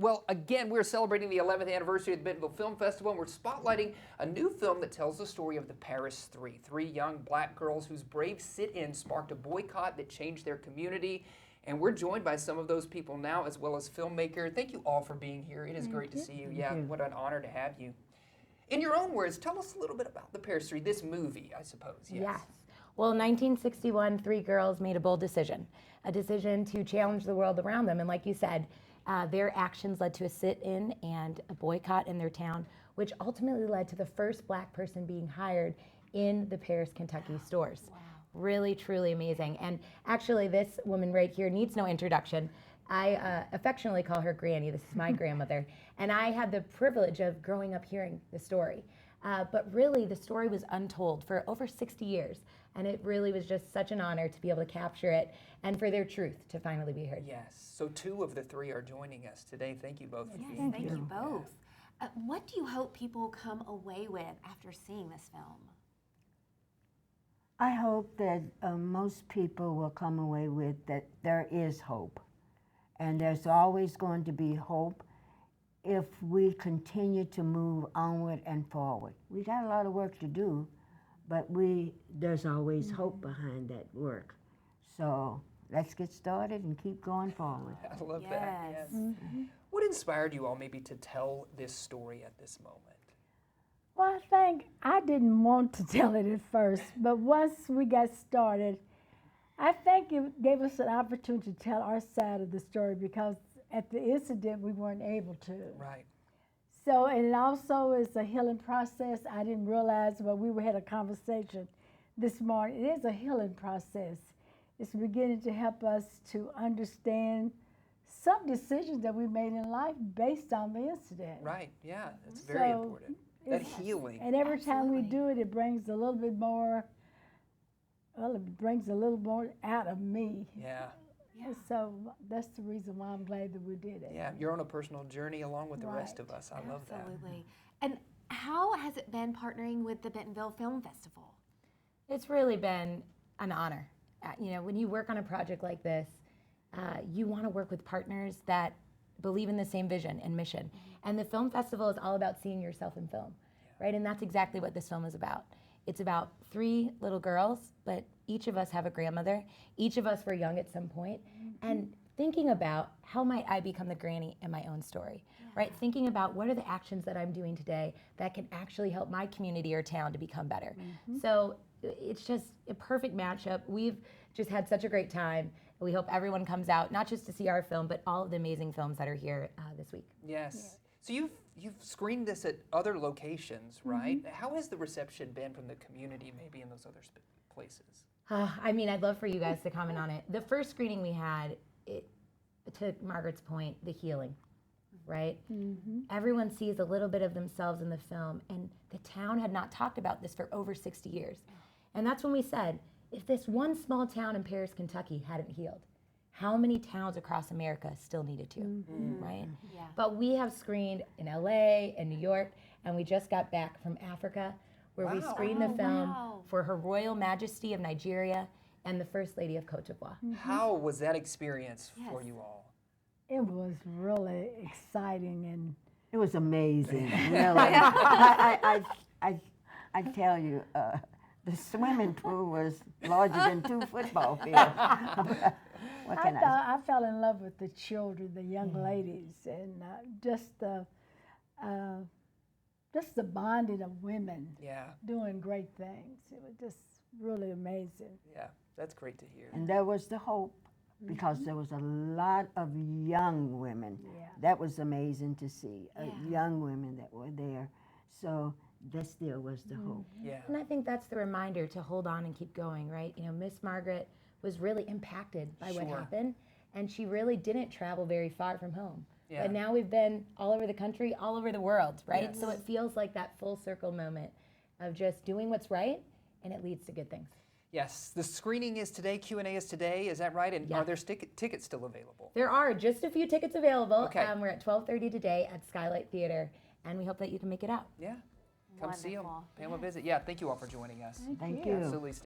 Well, again, we're celebrating the 11th anniversary of the Bentonville Film Festival, and we're spotlighting a new film that tells the story of the Paris Three. Three young black girls whose brave sit-in sparked a boycott that changed their community. And we're joined by some of those people now, as well as filmmaker. Thank you all for being here. It is great to see you. Yeah, what an honor to have you. In your own words, tell us a little bit about the Paris Three, this movie, I suppose. Yes. Well, in 1961, three girls made a bold decision, a decision to challenge the world around them. And like you said, their actions led to a sit-in and a boycott in their town, which ultimately led to the first black person being hired in the Paris, Kentucky stores. Wow. Really, truly amazing. And actually, this woman right here needs no introduction. I affectionately call her Granny. This is my grandmother. And I had the privilege of growing up hearing the story. But really, the story was untold for over 60 years. And it really was just such an honor to be able to capture it and for their truth to finally be heard. Yes. So two of the three are joining us today. Thank you both for being here. Thank you both. What do you hope people come away with after seeing this film? I hope that most people will come away with that there is hope. And there's always going to be hope if we continue to move onward and forward. We got a lot of work to do, but there's always hope behind that work. So let's get started and keep going forward. I love that. Yes. Mm-hmm. What inspired you all maybe to tell this story at this moment? Well, I think I didn't want to tell it at first, but once we got started, I think it gave us an opportunity to tell our side of the story because at the incident we weren't able to. Right. So, and it also is a healing process. I didn't realize, but we had a conversation this morning. It is a healing process. It's beginning to help us to understand some decisions that we made in life based on the incident. Right, yeah, that's very important. That healing. And every time we do it, it brings a little bit more, well, it brings a little more out of me. Yeah. Yeah. So that's the reason why I'm glad that we did it. Yeah, you're on a personal journey along with the rest of us. I love that. Absolutely. And how has it been partnering with the Bentonville Film Festival? It's really been an honor. You know, when you work on a project like this, you want to work with partners that believe in the same vision and mission. Mm-hmm. And the film festival is all about seeing yourself in film, right? And that's exactly what this film is about. It's about three little girls, but each of us have a grandmother. Each of us were young at some point. Mm-hmm. And thinking about how might I become the granny in my own story, right? Thinking about what are the actions that I'm doing today that can actually help my community or town to become better. Mm-hmm. So it's just a perfect matchup. We've just had such a great time. We hope everyone comes out, not just to see our film, but all of the amazing films that are here this week. Yes. So you've screened this at other locations, right? Mm-hmm. How has the reception been from the community maybe in those other places? I mean, I'd love for you guys to comment on it. The first screening we had, to Margaret's point, the healing, right? Mm-hmm. Everyone sees a little bit of themselves in the film, and the town had not talked about this for over 60 years. And that's when we said, if this one small town in Paris, Kentucky hadn't healed, how many towns across America still needed to, right? Yeah. But we have screened in LA and New York, and we just got back from Africa, where we screened the film for Her Royal Majesty of Nigeria and the First Lady of Cote d'Ivoire. Mm-hmm. How was that experience for you all? It was really exciting and it was amazing. Really, I tell you. The swimming pool was larger than 2 football fields. I fell in love with the children, the young ladies, and just the bonding of women doing great things. It was just really amazing. Yeah, that's great to hear. And there was the hope because there was a lot of young women. Yeah. That was amazing to see, young women that were there. So that still was the hope. Yeah. And I think that's the reminder to hold on and keep going, right? You know, Miss Margaret was really impacted by what happened, and she really didn't travel very far from home. Yeah. But now we've been all over the country, all over the world, right? Yes. So it feels like that full circle moment of just doing what's right, and it leads to good things. Yes, the screening is today, Q&A is today, is that right? And are there tickets still available? There are just a few tickets available. Okay. We're at 12:30 today at Skylight Theater, and we hope that you can make it out. Yeah. Come see them. Pay them a visit. Yeah, thank you all for joining us. Thank you. Absolutely.